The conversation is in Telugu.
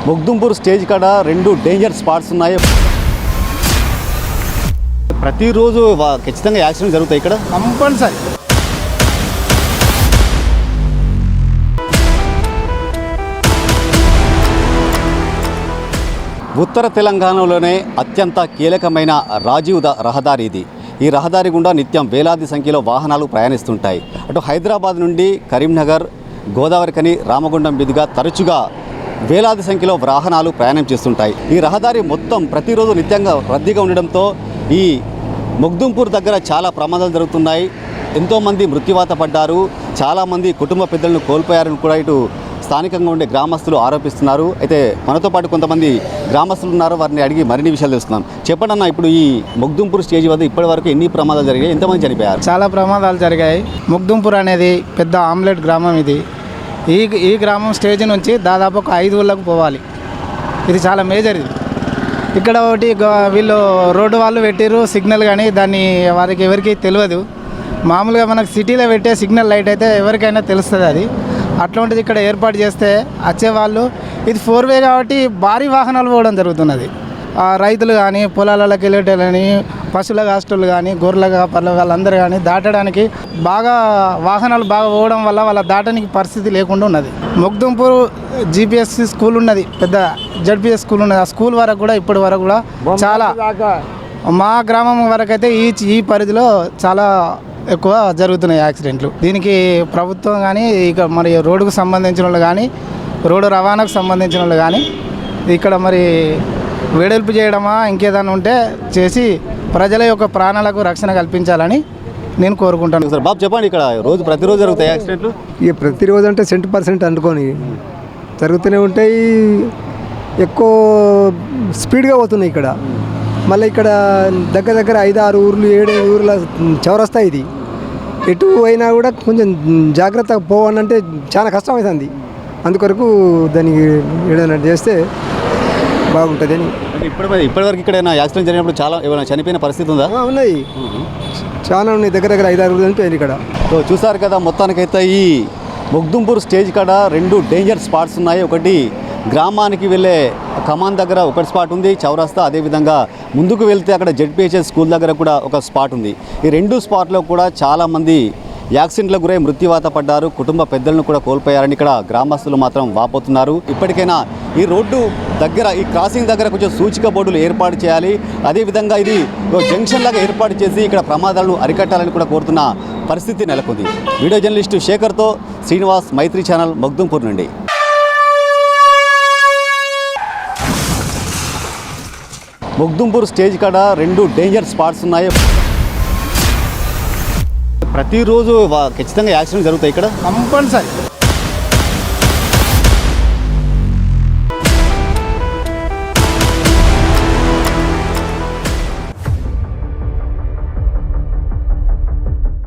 ముగ్దుంపూర్ స్టేజ్ కాడ రెండు డేంజర్ స్పాట్స్ ఉన్నాయి. ప్రతిరోజు ఖచ్చితంగా యాక్సిడెంట్ జరుగుతాయి ఇక్కడ కంపల్సరీ. ఉత్తర తెలంగాణలోనే అత్యంత కీలకమైన రాజీవ్ రహదారి ఇది. ఈ రహదారి గుండా నిత్యం వేలాది సంఖ్యలో వాహనాలు ప్రయాణిస్తుంటాయి. అటు హైదరాబాద్ నుండి కరీంనగర్, గోదావరిఖని, రామగుండం మీదుగా తరచుగా వేలాది సంఖ్యలో వాహనాలు ప్రయాణం చేస్తుంటాయి. ఈ రహదారి మొత్తం ప్రతిరోజు నిత్యంగా రద్దీగా ఉండడంతో ఈ ముగ్దుంపూర్ దగ్గర చాలా ప్రమాదాలు జరుగుతున్నాయి. ఎంతోమంది మృత్యువాత పడ్డారు, చాలామంది కుటుంబ పెద్దలను కోల్పోయారని కూడా ఇటు స్థానికంగా ఉండే గ్రామస్తులు ఆరోపిస్తున్నారు. అయితే మనతో పాటు కొంతమంది గ్రామస్తులు ఉన్నారు, వారిని అడిగి మరిన్ని విషయాలు తెలుసుకున్నాం. చెప్పండి అన్న, ఇప్పుడు ఈ ముగ్దుంపూర్ స్టేజ్ వద్ద ఇప్పటి వరకు ఎన్ని ప్రమాదాలు జరిగాయి, ఎంతమంది చనిపోయారు? చాలా ప్రమాదాలు జరిగాయి. ముగ్దుంపూర్ అనేది పెద్ద ఆమ్లెట్ గ్రామం. ఇది ఈ గ్రామం స్టేజ్ నుంచి దాదాపు ఒక 5 ఊళ్ళకు పోవాలి. ఇది చాలా మేజర్. ఇది ఇక్కడ ఒకటి వీళ్ళు రోడ్డు వాళ్ళు పెట్టిరు సిగ్నల్, కానీ దాన్ని వారికి ఎవరికి తెలియదు. మామూలుగా మనకు సిటీలో పెట్టే సిగ్నల్ లైట్ అయితే ఎవరికైనా తెలుస్తుంది. అది అట్లాంటిది ఇక్కడ ఏర్పాటు చేస్తే వచ్చేవాళ్ళు, ఇది 4 వే కాబట్టి భారీ వాహనాలు పోవడం జరుగుతున్నది. రైతులు కానీ, పొలాలకి వెళ్ళేటోళ్ళని, పశువుల కాస్టోళ్ళు కానీ, గొర్రెల కాపర్ల వాళ్ళందరూ కానీ దాటడానికి వాహనాలు బాగా పోవడం వల్ల వాళ్ళ దాటడానికి పరిస్థితి లేకుండా ఉన్నది. ముగ్దుంపూర్ GPS స్కూల్ ఉన్నది, పెద్ద ZPS స్కూల్ ఉన్నది. ఆ స్కూల్ వరకు కూడా ఇప్పటి వరకు కూడా చాలా, మా గ్రామం వరకు అయితే ఈ పరిధిలో చాలా ఎక్కువ జరుగుతున్నాయి యాక్సిడెంట్లు. దీనికి ప్రభుత్వం కానీ, ఇక మరి రోడ్డుకు సంబంధించిన వాళ్ళు కానీ, రోడ్డు రవాణాకు సంబంధించిన వాళ్ళు కానీ ఇక్కడ మరి వెడల్పు చేయడమా ఇంకేదైనా ఉంటే చేసి ప్రజల యొక్క ప్రాణాలకు రక్షణ కల్పించాలని నేను కోరుకుంటాను. సార్ బాబు చెప్పండి, ఇక్కడ ప్రతిరోజు జరుగుతాయి యాక్సిడెంట్లు? ఇక ప్రతిరోజు అంటే 100% అనుకోని జరుగుతూనే ఉంటాయి. ఎక్కువ స్పీడ్గా పోతున్నాయి ఇక్కడ. మళ్ళీ ఇక్కడ దగ్గర 5-6 ఊర్లు 7 ఊర్ల చౌరస్తా. ఇది ఎటు అయినా కూడా కొంచెం జాగ్రత్తగా పోవాలంటే చాలా కష్టమవుతుంది. అందుకొరకు దానికి ఏదైనా చేస్తే బాగుంటుంది అని. ఇప్పటివరకు ఇక్కడ యాక్సిడెంట్ జరిగినప్పుడు చాలా ఏమైనా చనిపోయిన పరిస్థితి ఉందా? ఉన్నాయి, చాలా ఉన్నాయి. దగ్గర 5-6 ఊర్లు చనిపోయాయి ఇక్కడ. సో చూసారు కదా, మొత్తానికైతే ఈ ముగ్దుంపూర్ స్టేజ్ కాడ 2 డేంజర్ స్పాట్స్ ఉన్నాయి. ఒకటి గ్రామానికి వెళ్ళే కమాన్ దగ్గర ఒక స్పాట్ ఉంది, చౌరస్తా. అదేవిధంగా ముందుకు వెళ్తే అక్కడ ZPHS స్కూల్ దగ్గర కూడా ఒక స్పాట్ ఉంది. ఈ 2 స్పాట్లో కూడా చాలామంది యాక్సిడెంట్లకు గురై మృత్యువాత పడ్డారు, కుటుంబ పెద్దలను కూడా కోల్పోయారని ఇక్కడ గ్రామస్తులు మాత్రం వాపోతున్నారు. ఇప్పటికైనా ఈ రోడ్డు దగ్గర, ఈ క్రాసింగ్ దగ్గర కొంచెం సూచిక బోర్డులు ఏర్పాటు చేయాలి. అదేవిధంగా ఇది జంక్షన్ లాగా ఏర్పాటు చేసి ఇక్కడ ప్రమాదాలను అరికట్టాలని కూడా కోరుతున్న పరిస్థితి నెలకొంది. వీడియో జర్నలిస్టు శేఖర్తో శ్రీనివాస్, మైత్రి ఛానల్, ముగ్దుంపూర్ నుండి. ముగ్దుంపూర్ స్టేజ్ కాడ 2 డేంజర్ స్పాట్స్ ఉన్నాయి. ప్రతిరోజు ఖచ్చితంగా యాక్సిడెంట్ జరుగుతాయి ఇక్కడ కంపల్సరీ.